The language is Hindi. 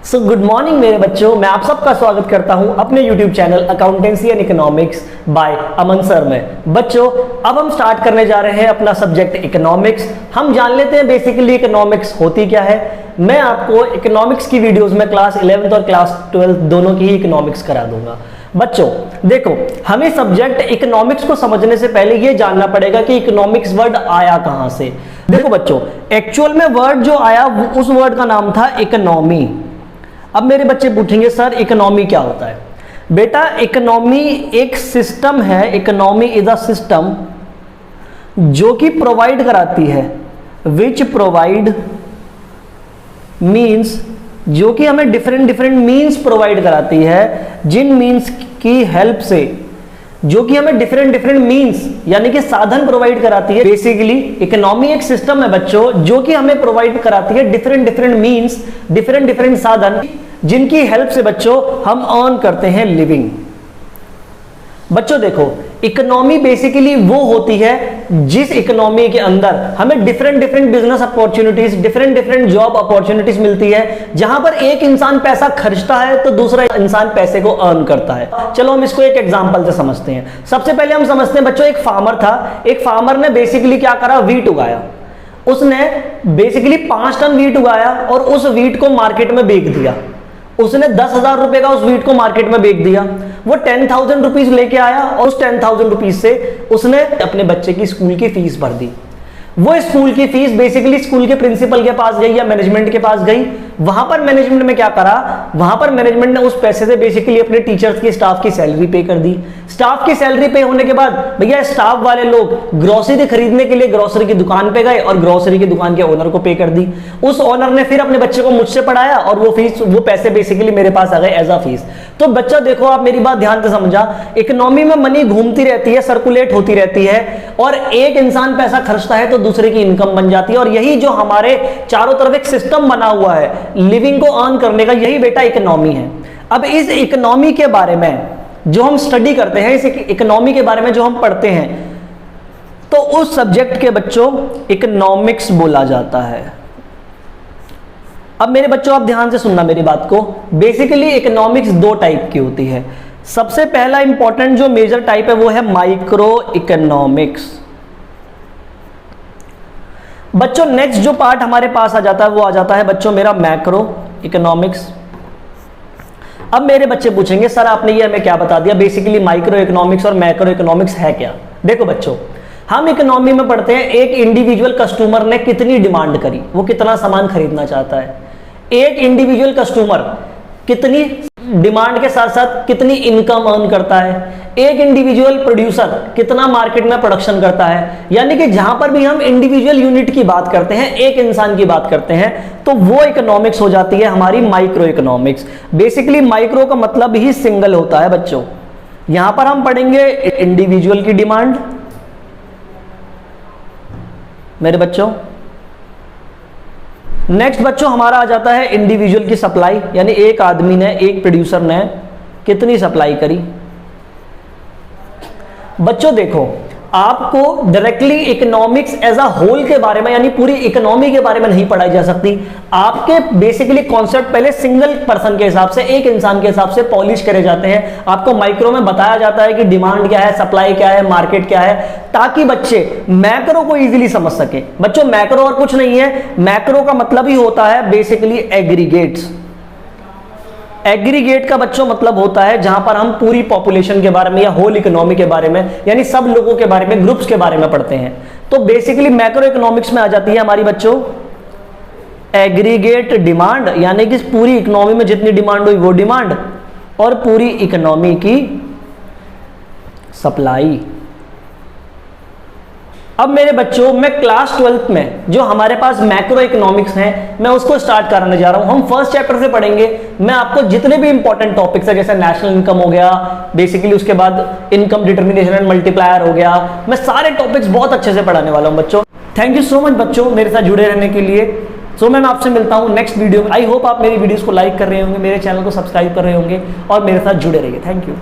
सो गुड मॉर्निंग मेरे बच्चों, मैं आप सबका स्वागत करता हूं अपने YouTube channel accountancy and economics by Aman sir में। बच्चों, अब हम स्टार्ट करने जा रहे हैं अपना सब्जेक्ट इकोनॉमिक्स। हम जान लेते हैं बेसिकली इकोनॉमिक्स होती क्या है। मैं आपको इकोनॉमिक्स की वीडियोस में क्लास 11th और क्लास 12 दोनों की ही इकोनॉमिक्स करा दूंगा। बच्चों देखो, हमें सब्जेक्ट इकोनॉमिक्स को समझने से पहले यह जानना पड़ेगा कि इकोनॉमिक्स वर्ड आया कहां से। देखो बच्चों, एक्चुअल में वर्ड जो आया उस वर्ड का नाम था इकोनॉमी। अब मेरे बच्चे पूछेंगे सर इकोनॉमी क्या होता है। बेटा, इकोनॉमी एक सिस्टम है। इकोनॉमी इज अ सिस्टम जो कि प्रोवाइड कराती है, विच प्रोवाइड मीन्स, जो कि हमें डिफरेंट मीन्स प्रोवाइड कराती है, जिन मीन्स की हेल्प से, जो कि हमें डिफरेंट मीन्स यानी कि साधन प्रोवाइड कराती है। बेसिकली इकोनॉमी एक सिस्टम है बच्चों जो कि हमें प्रोवाइड कराती है डिफरेंट मीन्स, डिफरेंट साधन, जिनकी हेल्प से बच्चों हम अर्न करते हैं लिविंग। बच्चों देखो, इकोनॉमी बेसिकली वो होती है जिस इकोनॉमी के अंदर हमें different business opportunities, different job opportunities मिलती है, जहां पर एक इंसान पैसा खर्चता है तो दूसरा इंसान पैसे को अर्न करता है। चलो हम इसको एक एग्जांपल से समझते हैं। सबसे पहले हम समझते हैं बच्चों, एक फार्मर था। एक फार्मर ने बेसिकली क्या करा, वीट उगाया। उसने बेसिकली 5 टन वीट उगाया और उस वीट को मार्केट में बेच दिया। उसने 10,000 रुपए का उस वीट को मार्केट में बेच दिया। वो 10,000 रुपीज लेके आया और उस 10,000 रुपीज से उसने अपने बच्चे की स्कूल की फीस भर दी। वो स्कूल की फीस बेसिकली स्कूल के प्रिंसिपल के पास गई या मैनेजमेंट के पास गई। वहां पर मैनेजमेंट ने क्या करा, वहां पर मैनेजमेंट ने उस पैसे से बेसिकली अपने टीचर्स की, स्टाफ की सैलरी पे कर दी। स्टाफ की सैलरी पे होने के बाद भैया स्टाफ वाले लोग ग्रोसरी खरीदने के लिए ग्रोसरी की दुकान पे गए और ग्रोसरी की दुकान के ओनर को पे कर दी। उस ओनर ने फिर अपने बच्चे को मुझसे पढ़ाया और वो पैसे बेसिकली मेरे पास आ गए एज अ फीस। तो बच्चा देखो, आप मेरी बात ध्यान से समझा, इकोनॉमी में मनी घूमती रहती है, सर्कुलेट होती रहती है, और एक इंसान पैसा खर्चता है तो दूसरे की इनकम बन जाती है। और यही जो हमारे चारों तरफ एक सिस्टम बना हुआ है लिविंग को अर्न करने का, यही बेटा इकोनॉमी है। अब इस इकोनॉमी के बारे में जो हम स्टडी करते हैं, इस इकोनॉमी के बारे में जो हम पढ़ते हैं, तो उस सब्जेक्ट के बच्चों इकोनॉमिक्स बोला जाता है। अब मेरे बच्चों आप ध्यान से सुनना मेरी बात को। बेसिकली इकोनॉमिक्स 2 टाइप की होती है। सबसे पहला इंपॉर्टेंट जो मेजर टाइप है वो है माइक्रो इकोनॉमिक्स। बच्चों नेक्स्ट जो पार्ट हमारे पास आ जाता है वो आ जाता है बच्चों मेरा मैक्रो इकोनॉमिक्स। अब मेरे बच्चे पूछेंगे सर आपने ये हमें क्या बता दिया, बेसिकली माइक्रो इकोनॉमिक्स और मैक्रो इकोनॉमिक्स है क्या। देखो बच्चों, हम इकोनॉमी में पढ़ते हैं एक इंडिविजुअल कस्टमर ने कितनी डिमांड करी, वो कितना सामान खरीदना चाहता है। एक इंडिविजुअल कस्टमर कितनी डिमांड के साथ साथ कितनी इनकम अर्न करता है। एक इंडिविजुअल प्रोड्यूसर कितना मार्केट में प्रोडक्शन करता है। यानी कि जहां पर भी हम इंडिविजुअल यूनिट की बात करते हैं, एक इंसान की बात करते हैं, तो वो इकोनॉमिक्स हो जाती है हमारी माइक्रो इकोनॉमिक्स। बेसिकली माइक्रो का मतलब ही सिंगल होता है बच्चों। यहां पर हम पढ़ेंगे इंडिविजुअल की डिमांड मेरे बच्चों। नेक्स्ट बच्चों हमारा आ जाता है इंडिविजुअल की सप्लाई, यानी एक आदमी ने, एक प्रोड्यूसर ने कितनी सप्लाई करी। बच्चों देखो, आपको directly economics as a whole के बारे में यानी पूरी इकोनॉमी के बारे में नहीं पढ़ाई जा सकती। आपके बेसिकली कॉन्सेप्ट पहले सिंगल पर्सन के हिसाब से, एक इंसान के हिसाब से पॉलिश करे जाते हैं। आपको माइक्रो में बताया जाता है कि डिमांड क्या है, सप्लाई क्या है, मार्केट क्या है, ताकि बच्चे मैक्रो को इजीली समझ सके। बच्चों मैक्रो और कुछ नहीं है, मैक्रो का मतलब ही होता है बेसिकली एग्रीगेट्स। एग्रीगेट का बच्चों मतलब होता है जहां पर हम पूरी पॉपुलेशन के बारे में या होल इकोनॉमी के बारे में यानी सब लोगों के बारे में, ग्रुप्स के बारे में पढ़ते हैं। तो बेसिकली मैक्रो इकोनॉमिक्स में आ जाती है हमारी बच्चों एग्रीगेट डिमांड, यानी कि पूरी इकोनॉमी में जितनी डिमांड हुई वो डिमांड, और पूरी इकोनॉमी की सप्लाई। अब मेरे बच्चों मैं क्लास 12th में जो हमारे पास मैक्रो इकोनॉमिक्स है मैं उसको स्टार्ट कराने जा रहा हूं। हम फर्स्ट चैप्टर से पढ़ेंगे। मैं आपको जितने भी इंपॉर्टेंट टॉपिक्स है, जैसे नेशनल इनकम हो गया, बेसिकली उसके बाद इनकम डिटर्मिनेशन एंड मल्टीप्लायर हो गया, मैं सारे टॉपिक्स बहुत अच्छे से पढ़ाने वाला हूं बच्चों। थैंक यू सो मच बच्चों मेरे साथ जुड़े रहने के लिए। सो मैं आपसे मिलता हूं नेक्स्ट वीडियो में। आई होप आप मेरी वीडियोस को लाइक कर रहे होंगे, मेरे चैनल को सब्सक्राइब कर रहे होंगे और मेरे साथ जुड़े रहिए। Thank you.